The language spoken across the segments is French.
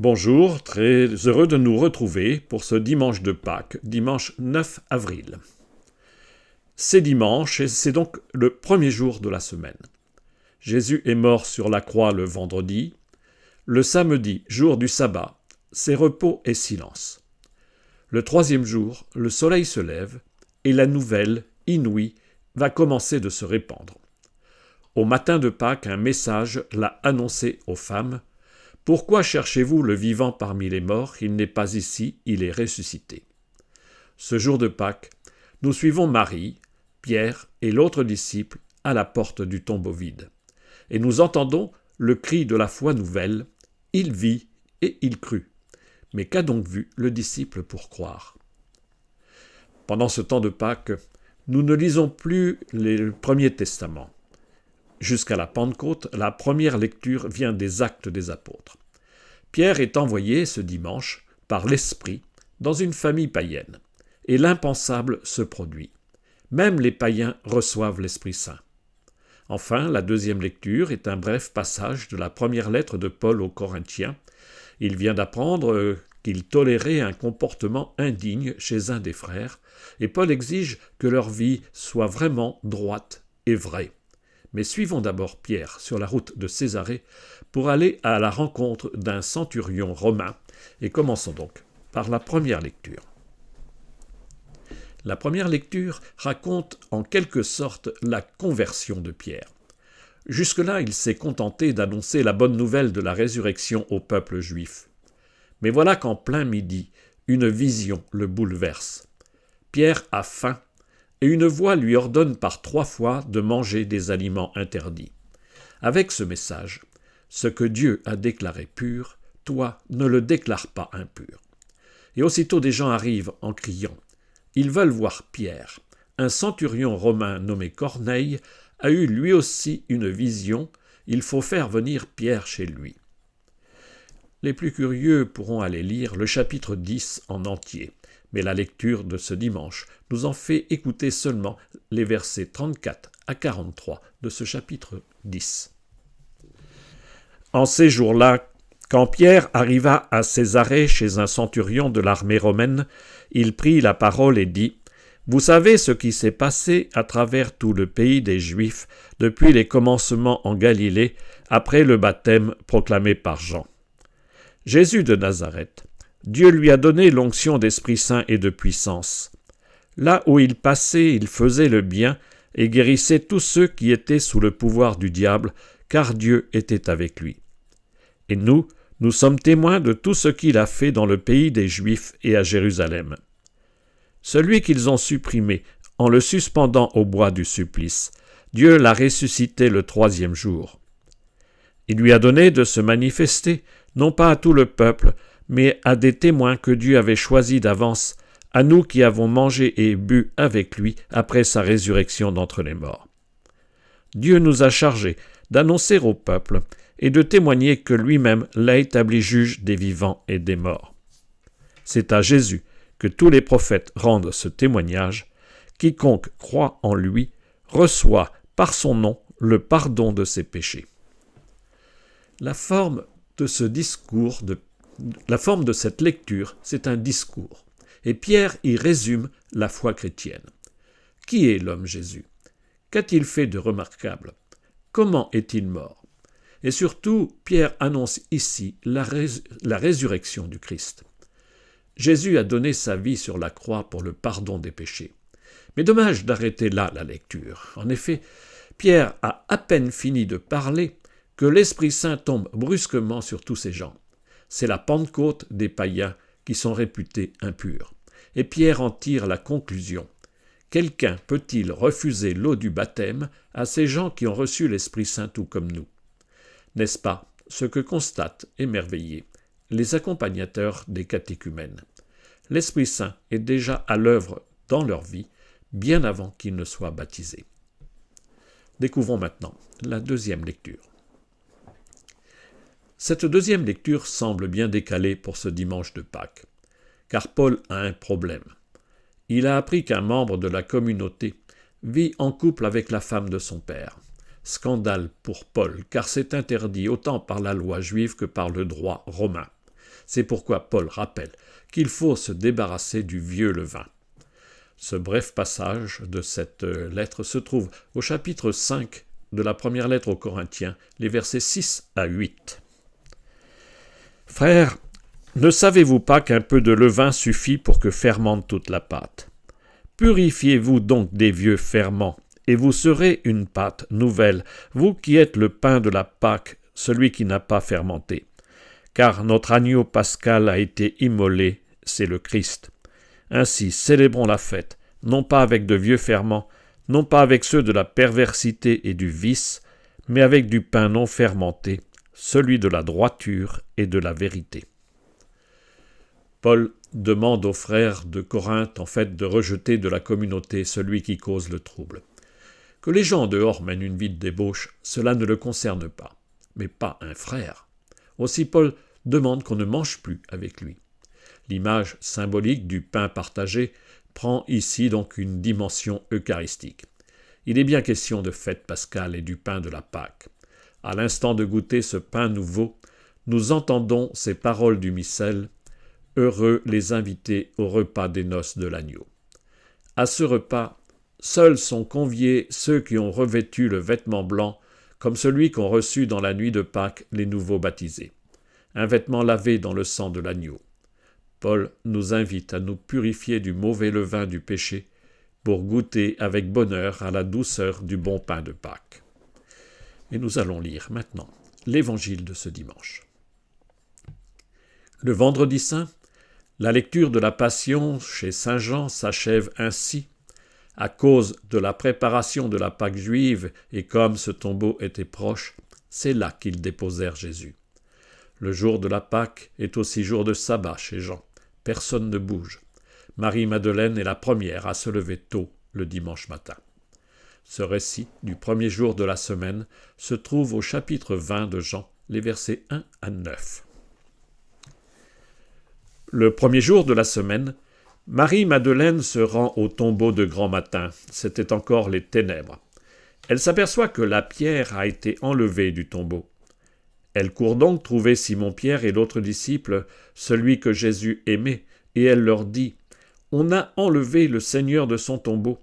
Bonjour, très heureux de nous retrouver pour ce dimanche de Pâques, dimanche 9 avril. C'est dimanche et c'est donc le premier jour de la semaine. Jésus est mort sur la croix le vendredi. Le samedi, jour du sabbat, c'est repos et silence. Le troisième jour, le soleil se lève et la nouvelle, inouïe, va commencer de se répandre. Au matin de Pâques, un message l'a annoncé aux femmes. « Pourquoi cherchez-vous le vivant parmi les morts? Il n'est pas ici, il est ressuscité. » Ce jour de Pâques, nous suivons Marie, Pierre et l'autre disciple à la porte du tombeau vide. Et nous entendons le cri de la foi nouvelle. Il vit et il crut. Mais qu'a donc vu le disciple pour croire? Pendant ce temps de Pâques, nous ne lisons plus le Premier Testament. Jusqu'à la Pentecôte, la première lecture vient des Actes des Apôtres. Pierre est envoyé ce dimanche par l'Esprit dans une famille païenne, et l'impensable se produit. Même les païens reçoivent l'Esprit Saint. Enfin, la deuxième lecture est un bref passage de la première lettre de Paul aux Corinthiens. Il vient d'apprendre qu'il tolérait un comportement indigne chez un des frères, et Paul exige que leur vie soit vraiment droite et vraie. Mais suivons d'abord Pierre sur la route de Césarée pour aller à la rencontre d'un centurion romain, et commençons donc par la première lecture. La première lecture raconte en quelque sorte la conversion de Pierre. Jusque-là, il s'est contenté d'annoncer la bonne nouvelle de la résurrection au peuple juif. Mais voilà qu'en plein midi, une vision le bouleverse. Pierre a faim, et une voix lui ordonne par 3 fois de manger des aliments interdits. Avec ce message, ce que Dieu a déclaré pur, toi ne le déclare pas impur. Et aussitôt des gens arrivent en criant. Ils veulent voir Pierre. Un centurion romain nommé Corneille a eu lui aussi une vision. Il faut faire venir Pierre chez lui. Les plus curieux pourront aller lire le chapitre 10 en entier. Mais la lecture de ce dimanche nous en fait écouter seulement les versets 34 à 43 de ce chapitre 10. En ces jours-là, quand Pierre arriva à Césarée chez un centurion de l'armée romaine, il prit la parole et dit « Vous savez ce qui s'est passé à travers tout le pays des Juifs depuis les commencements en Galilée, après le baptême proclamé par Jean. Jésus de Nazareth, Dieu lui a donné l'onction d'Esprit Saint et de puissance. Là où il passait, il faisait le bien et guérissait tous ceux qui étaient sous le pouvoir du diable, car Dieu était avec lui. Et nous sommes témoins de tout ce qu'il a fait dans le pays des Juifs et à Jérusalem. Celui qu'ils ont supprimé en le suspendant au bois du supplice, Dieu l'a ressuscité le 3e jour. Il lui a donné de se manifester, non pas à tout le peuple, mais à des témoins que Dieu avait choisis d'avance, à nous qui avons mangé et bu avec lui après sa résurrection d'entre les morts. Dieu nous a chargés d'annoncer au peuple et de témoigner que lui-même l'a établi juge des vivants et des morts. C'est à Jésus que tous les prophètes rendent ce témoignage. Quiconque croit en lui reçoit par son nom le pardon de ses péchés. La forme de cette lecture, c'est un discours. Et Pierre y résume la foi chrétienne. Qui est l'homme Jésus? Qu'a-t-il fait de remarquable? Comment est-il mort? Et surtout, Pierre annonce ici la résurrection du Christ. Jésus a donné sa vie sur la croix pour le pardon des péchés. Mais dommage d'arrêter là la lecture. En effet, Pierre a à peine fini de parler que l'Esprit Saint tombe brusquement sur tous ces gens. C'est la Pentecôte des païens qui sont réputés impurs. Et Pierre en tire la conclusion. Quelqu'un peut-il refuser l'eau du baptême à ces gens qui ont reçu l'Esprit Saint tout comme nous? N'est-ce pas ce que constatent, émerveillés, les accompagnateurs des catéchumènes? L'Esprit Saint est déjà à l'œuvre dans leur vie, bien avant qu'ils ne soient baptisés. Découvrons maintenant la deuxième lecture. Cette deuxième lecture semble bien décalée pour ce dimanche de Pâques, car Paul a un problème. Il a appris qu'un membre de la communauté vit en couple avec la femme de son père. Scandale pour Paul, car c'est interdit autant par la loi juive que par le droit romain. C'est pourquoi Paul rappelle qu'il faut se débarrasser du vieux levain. Ce bref passage de cette lettre se trouve au chapitre 5 de la première lettre aux Corinthiens, les versets 6 à 8. Frères, ne savez-vous pas qu'un peu de levain suffit pour que fermente toute la pâte ? Purifiez-vous donc des vieux ferments, et vous serez une pâte nouvelle, vous qui êtes le pain de la Pâque, celui qui n'a pas fermenté. Car notre agneau pascal a été immolé, c'est le Christ. Ainsi, célébrons la fête, non pas avec de vieux ferments, non pas avec ceux de la perversité et du vice, mais avec du pain non fermenté, celui de la droiture et de la vérité. Paul demande aux frères de Corinthe, de rejeter de la communauté celui qui cause le trouble. Que les gens en dehors mènent une vie de débauche, cela ne le concerne pas, mais pas un frère. Aussi Paul demande qu'on ne mange plus avec lui. L'image symbolique du pain partagé prend ici donc une dimension eucharistique. Il est bien question de fête pascale et du pain de la Pâque. À l'instant de goûter ce pain nouveau, nous entendons ces paroles du missel « Heureux les invités au repas des noces de l'agneau ». À ce repas, seuls sont conviés ceux qui ont revêtu le vêtement blanc, comme celui qu'ont reçu dans la nuit de Pâques les nouveaux baptisés, un vêtement lavé dans le sang de l'agneau. Paul nous invite à nous purifier du mauvais levain du péché pour goûter avec bonheur à la douceur du bon pain de Pâques. Et nous allons lire maintenant l'évangile de ce dimanche. Le vendredi saint, la lecture de la Passion chez saint Jean s'achève ainsi. À cause de la préparation de la Pâque juive et comme ce tombeau était proche, c'est là qu'ils déposèrent Jésus. Le jour de la Pâque est aussi jour de sabbat chez Jean. Personne ne bouge. Marie-Madeleine est la première à se lever tôt le dimanche matin. Ce récit du premier jour de la semaine se trouve au chapitre 20 de Jean, les versets 1 à 9. Le premier jour de la semaine, Marie-Madeleine se rend au tombeau de grand matin. C'était encore les ténèbres. Elle s'aperçoit que la pierre a été enlevée du tombeau. Elle court donc trouver Simon-Pierre et l'autre disciple, celui que Jésus aimait, et elle leur dit « On a enlevé le Seigneur de son tombeau,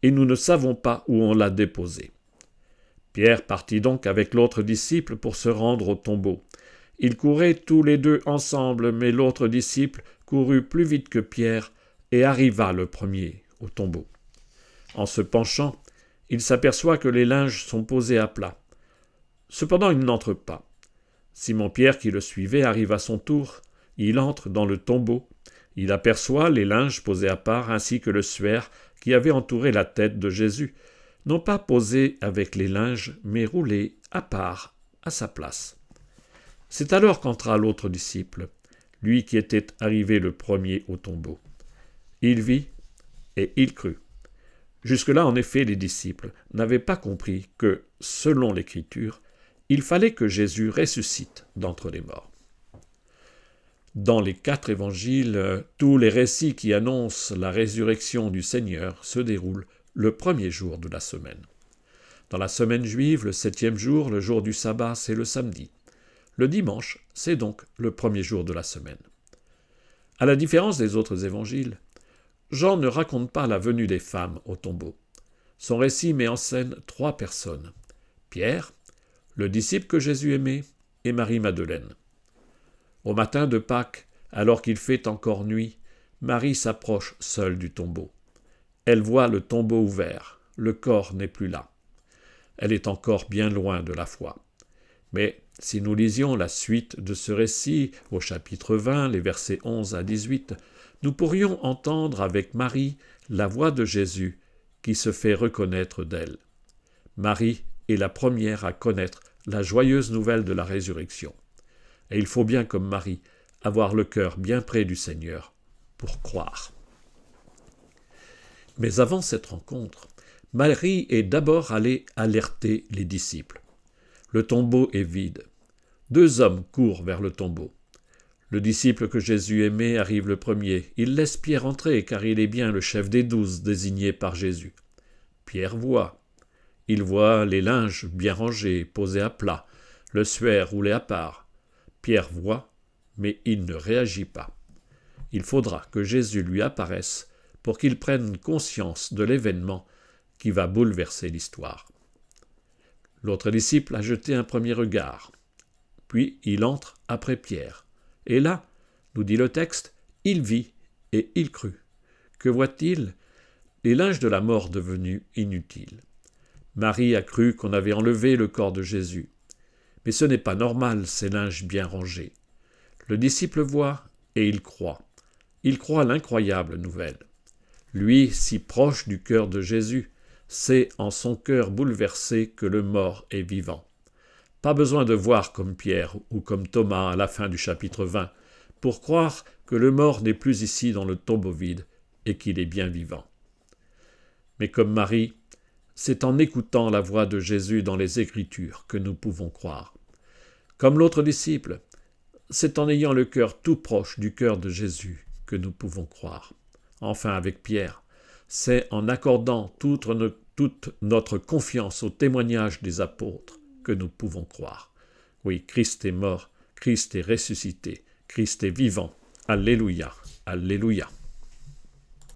et nous ne savons pas où on l'a déposé. » Pierre partit donc avec l'autre disciple pour se rendre au tombeau. Ils couraient tous les deux ensemble, mais l'autre disciple courut plus vite que Pierre et arriva le premier au tombeau. En se penchant, il s'aperçoit que les linges sont posés à plat. Cependant, il n'entre pas. Simon-Pierre, qui le suivait, arrive à son tour. Il entre dans le tombeau. Il aperçoit les linges posés à part, ainsi que le suaire qui avait entouré la tête de Jésus, non pas posés avec les linges, mais roulés à part, à sa place. C'est alors qu'entra l'autre disciple, lui qui était arrivé le premier au tombeau. Il vit et il crut. Jusque-là, en effet, les disciples n'avaient pas compris que, selon l'Écriture, il fallait que Jésus ressuscite d'entre les morts. Dans les 4 évangiles, tous les récits qui annoncent la résurrection du Seigneur se déroulent le premier jour de la semaine. Dans la semaine juive, le 7e jour, le jour du sabbat, c'est le samedi. Le dimanche, c'est donc le premier jour de la semaine. À la différence des autres évangiles, Jean ne raconte pas la venue des femmes au tombeau. Son récit met en scène 3 personnes. Pierre, le disciple que Jésus aimait, et Marie-Madeleine. Au matin de Pâques, alors qu'il fait encore nuit, Marie s'approche seule du tombeau. Elle voit le tombeau ouvert, le corps n'est plus là. Elle est encore bien loin de la foi. Mais si nous lisions la suite de ce récit, au chapitre 20, les versets 11 à 18, nous pourrions entendre avec Marie la voix de Jésus qui se fait reconnaître d'elle. Marie est la première à connaître la joyeuse nouvelle de la résurrection. Et il faut bien, comme Marie, avoir le cœur bien près du Seigneur pour croire. Mais avant cette rencontre, Marie est d'abord allée alerter les disciples. Le tombeau est vide. 2 hommes courent vers le tombeau. Le disciple que Jésus aimait arrive le premier. Il laisse Pierre entrer, car il est bien le chef des 12 désigné par Jésus. Pierre voit. Il voit les linges bien rangés, posés à plat, le suaire roulé à part. Pierre voit, mais il ne réagit pas. Il faudra que Jésus lui apparaisse pour qu'il prenne conscience de l'événement qui va bouleverser l'histoire. L'autre disciple a jeté un premier regard, puis il entre après Pierre. Et là, nous dit le texte, il vit et il crut. Que voit-il? Les linges de la mort devenus inutiles. Marie a cru qu'on avait enlevé le corps de Jésus. Mais ce n'est pas normal, ces linges bien rangés. Le disciple voit et il croit. Il croit l'incroyable nouvelle. Lui, si proche du cœur de Jésus, sait en son cœur bouleversé que le mort est vivant. Pas besoin de voir comme Pierre ou comme Thomas à la fin du chapitre 20 pour croire que le mort n'est plus ici dans le tombeau vide et qu'il est bien vivant. Mais comme Marie, c'est en écoutant la voix de Jésus dans les Écritures que nous pouvons croire. Comme l'autre disciple, c'est en ayant le cœur tout proche du cœur de Jésus que nous pouvons croire. Enfin, avec Pierre, c'est en accordant toute notre confiance au témoignage des apôtres que nous pouvons croire. Oui, Christ est mort, Christ est ressuscité, Christ est vivant. Alléluia, alléluia.